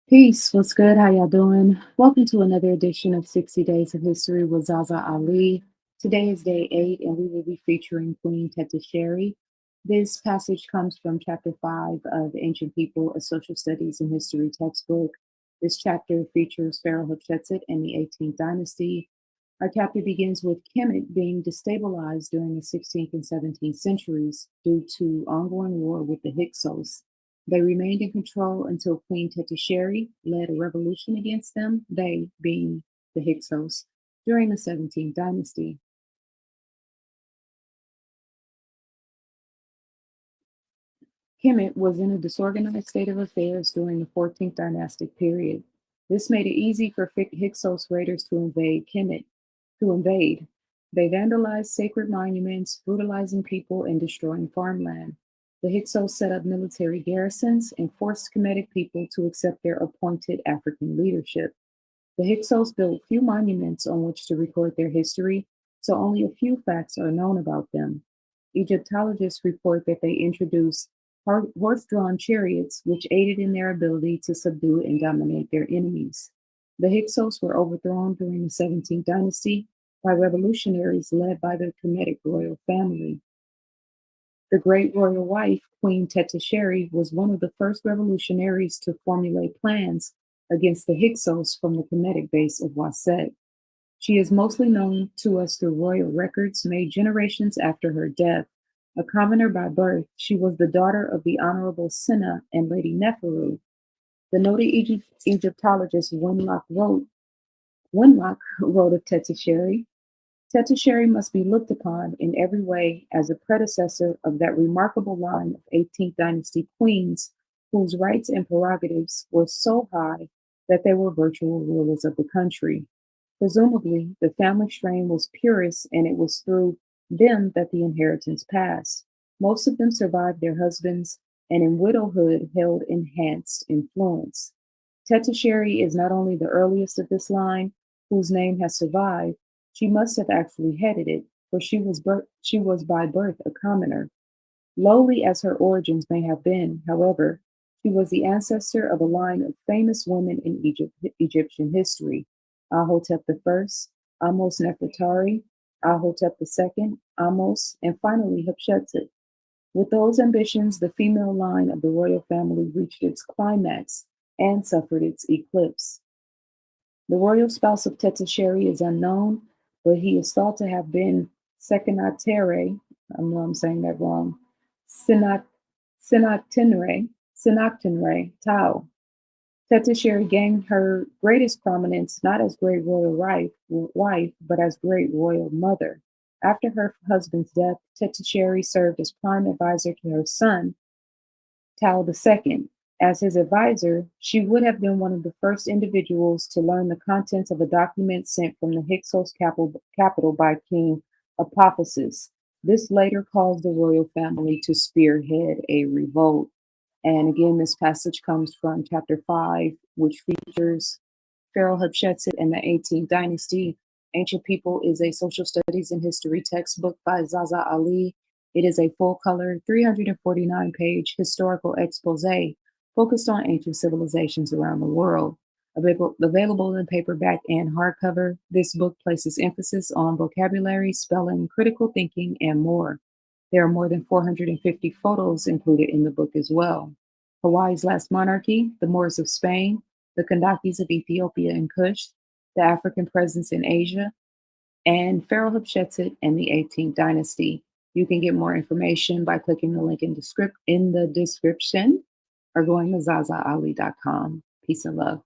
Peace. What's good? How y'all doing? Welcome to another edition of 60 Days of History with ZaZa Ali. Today is day 8, and we will be featuring Queen Tetisheri. This passage comes from chapter 5 of Ancient People, a Social Studies and History textbook. This chapter features Pharaoh Hatshepsut and the 18th dynasty. Our chapter begins with Kemet being destabilized during the 16th and 17th centuries due to ongoing war with the Hyksos. They remained in control until Queen Tetisheri led a revolution against them, they being the Hyksos, during the 17th dynasty. Kemet was in a disorganized state of affairs during the 14th dynastic period. This made it easy for Hyksos raiders to invade. They vandalized sacred monuments, brutalizing people and destroying farmland. The Hyksos set up military garrisons and forced Kemetic people to accept their appointed African leadership. The Hyksos built few monuments on which to record their history, so only a few facts are known about them. Egyptologists report that they introduced horse-drawn chariots, which aided in their ability to subdue and dominate their enemies. The Hyksos were overthrown during the 17th dynasty by revolutionaries led by the Kemetic royal family. The great royal wife, Queen Tetisheri, was one of the first revolutionaries to formulate plans against the Hyksos from the Kemetic base of Waset. She is mostly known to us through royal records made generations after her death. A commoner by birth, she was the daughter of the Honorable Senna and Lady Neferu. The noted Egyptologist Wenlock wrote of Tetisheri. Tetisheri must be looked upon in every way as a predecessor of that remarkable line of 18th dynasty queens whose rights and prerogatives were so high that they were virtual rulers of the country. Presumably, the family strain was purest, and it was through them that the inheritance passed. Most of them survived their husbands and in widowhood held enhanced influence. Tetisheri is not only the earliest of this line whose name has survived, she must have actually headed it, for she was by birth a commoner. Lowly as her origins may have been, however, she was the ancestor of a line of famous women in Egyptian history: Ahhotep I, Ahmose-Nefertari, Ahhotep II, Ahmose, and finally Hatshepsut. With those ambitions, the female line of the royal family reached its climax and suffered its eclipse. The royal spouse of Tetisheri is unknown, but he is thought to have been Sekenatere, I know I'm saying that wrong, Senaktenre Tau. Tetisheri gained her greatest prominence not as great royal wife, but as great royal mother. After her husband's death, Tetisheri served as prime advisor to her son, Tao II. As his advisor, she would have been one of the first individuals to learn the contents of a document sent from the Hyksos capital by King Apophis. This later caused the royal family to spearhead a revolt. And again, this passage comes from chapter 5, which features Pharaoh Hatshepsut and the 18th dynasty. Ancient People is a social studies and history textbook by ZaZa Ali. It is a full-color, 349-page historical expose focused on ancient civilizations around the world. Available in paperback and hardcover, this book places emphasis on vocabulary, spelling, critical thinking, and more. There are more than 450 photos included in the book as well. Hawaii's last monarchy, the Moors of Spain, the Kandakis of Ethiopia and Kush, the African presence in Asia, and Pharaoh Hatshepsut and the 18th dynasty. You can get more information by clicking the link in the description or going to zazaali.com. Peace and love.